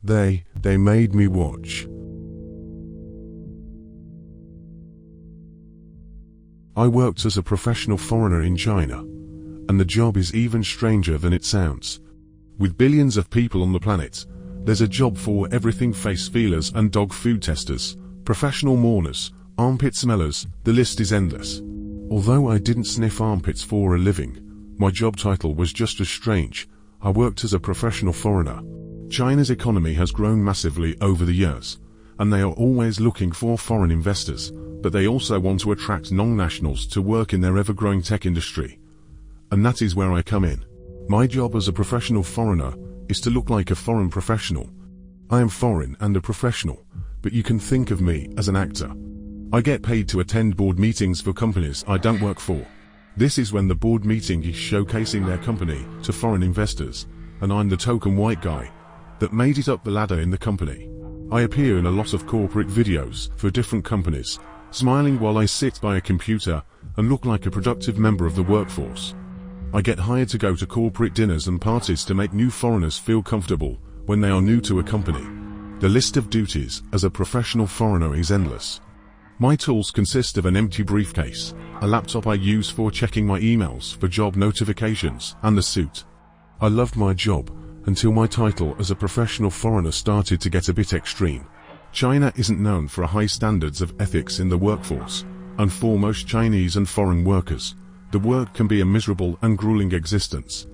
They made me watch. I worked as a professional foreigner in China, and the job is even stranger than it sounds. With billions of people on the planet, there's a job for everything: face feelers and dog food testers, professional mourners, armpit smellers, the list is endless. Although I didn't sniff armpits for a living, my job title was just as strange. I worked as a professional foreigner. China's economy has grown massively over the years, and they are always looking for foreign investors, but they also want to attract non-nationals to work in their ever-growing tech industry. And that is where I come in. My job as a professional foreigner is to look like a foreign professional. I am foreign and a professional, but you can think of me as an actor. I get paid to attend board meetings for companies I don't work for. This is when the board meeting is showcasing their company to foreign investors, and I'm the token white guy that made it up the ladder in the company. I appear in a lot of corporate videos for different companies, smiling while I sit by a computer and look like a productive member of the workforce. I get hired to go to corporate dinners and parties to make new foreigners feel comfortable when they are new to a company. The list of duties as a professional foreigner is endless. My tools consist of an empty briefcase, a laptop I use for checking my emails for job notifications, and a suit. I loved my job until my title as a professional foreigner started to get a bit extreme. China isn't known for high standards of ethics in the workforce, and for most Chinese and foreign workers, the work can be a miserable and grueling existence.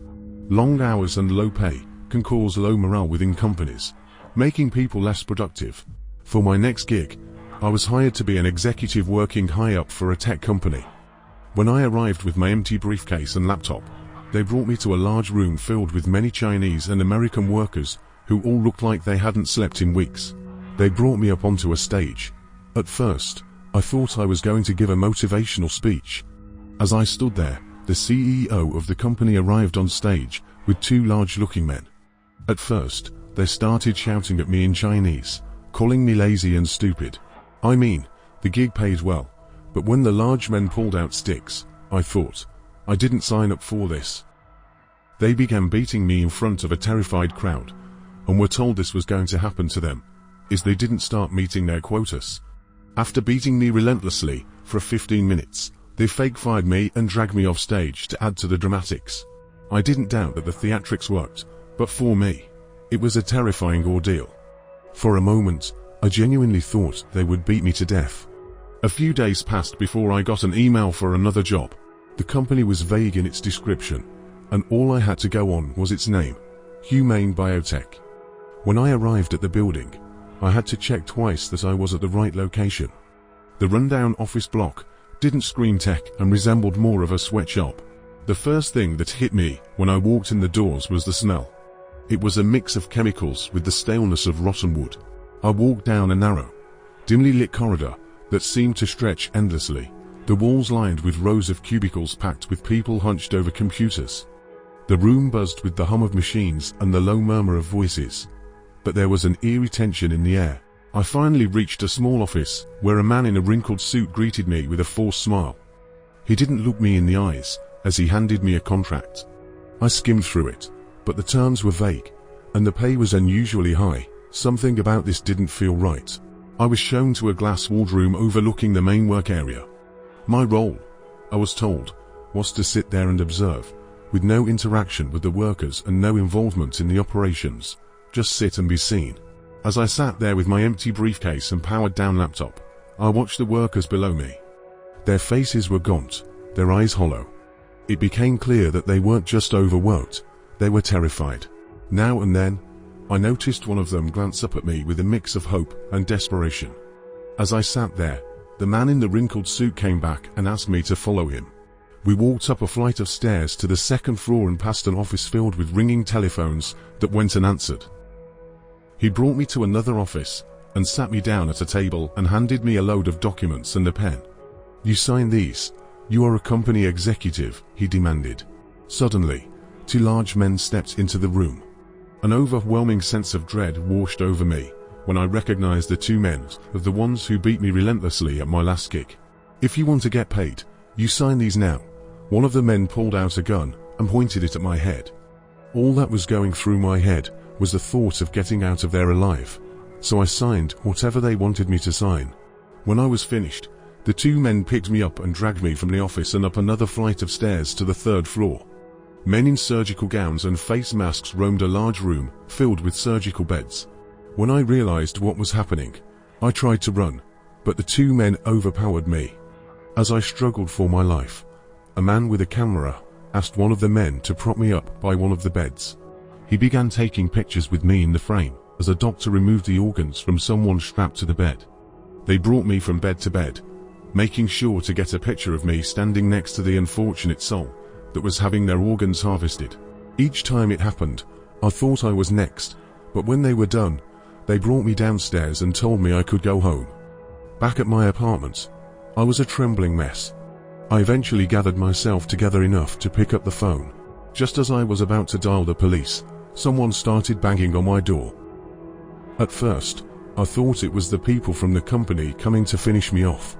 Long hours and low pay can cause low morale within companies, making people less productive. For my next gig, I was hired to be an executive working high up for a tech company. When I arrived with my empty briefcase and laptop, they brought me to a large room filled with many Chinese and American workers who all looked like they hadn't slept in weeks. They brought me up onto a stage. At first, I thought I was going to give a motivational speech. As I stood there, the CEO of the company arrived on stage with two large-looking men. At first, they started shouting at me in Chinese, calling me lazy and stupid. I mean, the gig paid well, but when the large men pulled out sticks, I thought, I didn't sign up for this. They began beating me in front of a terrified crowd, and were told this was going to happen to them, if they didn't start meeting their quotas. After beating me relentlessly for 15 minutes, they fake-fired me and dragged me off stage to add to the dramatics. I didn't doubt that the theatrics worked, but for me, it was a terrifying ordeal. For a moment, I genuinely thought they would beat me to death. A few days passed before I got an email for another job. The company was vague in its description, and all I had to go on was its name, Humane Biotech. When I arrived at the building, I had to check twice that I was at the right location. The rundown office block didn't scream tech and resembled more of a sweatshop. The first thing that hit me when I walked in the doors was the smell. It was a mix of chemicals with the staleness of rotten wood. I walked down a narrow, dimly lit corridor that seemed to stretch endlessly, the walls lined with rows of cubicles packed with people hunched over computers. The room buzzed with the hum of machines and the low murmur of voices, but there was an eerie tension in the air. I finally reached a small office where a man in a wrinkled suit greeted me with a forced smile. He didn't look me in the eyes as he handed me a contract. I skimmed through it, but the terms were vague, and the pay was unusually high. Something about this didn't feel right. I was shown to a glass-walled room overlooking the main work area. My role, I was told, was to sit there and observe, with no interaction with the workers and no involvement in the operations, just sit and be seen. As I sat there with my empty briefcase and powered-down laptop, I watched the workers below me. Their faces were gaunt, their eyes hollow. It became clear that they weren't just overworked, they were terrified. Now and then, I noticed one of them glance up at me with a mix of hope and desperation. As I sat there, the man in the wrinkled suit came back and asked me to follow him. We walked up a flight of stairs to the second floor and past an office filled with ringing telephones that went unanswered. He brought me to another office and sat me down at a table and handed me a load of documents and a pen. "You sign these. You are a company executive," he demanded. Suddenly, two large men stepped into the room. An overwhelming sense of dread washed over me when I recognized the two men as the ones who beat me relentlessly at my last gig. "If you want to get paid, you sign these now." One of the men pulled out a gun and pointed it at my head. All that was going through my head was the thought of getting out of there alive, so I signed whatever they wanted me to sign. When I was finished, the two men picked me up and dragged me from the office and up another flight of stairs to the 3rd floor. Men in surgical gowns and face masks roamed a large room filled with surgical beds. When I realized what was happening, I tried to run, but the two men overpowered me. As I struggled for my life, a man with a camera asked one of the men to prop me up by one of the beds. He began taking pictures with me in the frame as a doctor removed the organs from someone strapped to the bed. They brought me from bed to bed, making sure to get a picture of me standing next to the unfortunate soul that was having their organs harvested. Each time it happened, I thought I was next, but when they were done, they brought me downstairs and told me I could go home. Back at my apartment, I was a trembling mess. I eventually gathered myself together enough to pick up the phone. Just as I was about to dial the police, someone started banging on my door. At first, I thought it was the people from the company coming to finish me off.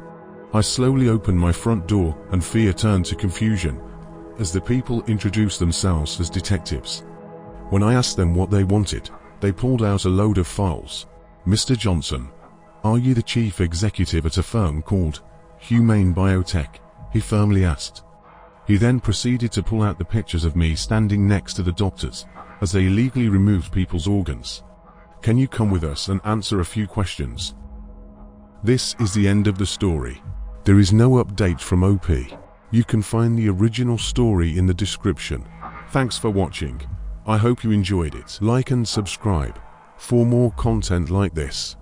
I slowly opened my front door and fear turned to confusion as the people introduced themselves as detectives. When I asked them what they wanted, they pulled out a load of files. "Mr. Johnson, are you the chief executive at a firm called Humane Biotech?" he firmly asked. He then proceeded to pull out the pictures of me standing next to the doctors as they illegally removed people's organs. "Can you come with us and answer a few questions?" This is the end of the story. There is no update from OP. You can find the original story in the description. Thanks for watching. I hope you enjoyed it. Like and subscribe for more content like this.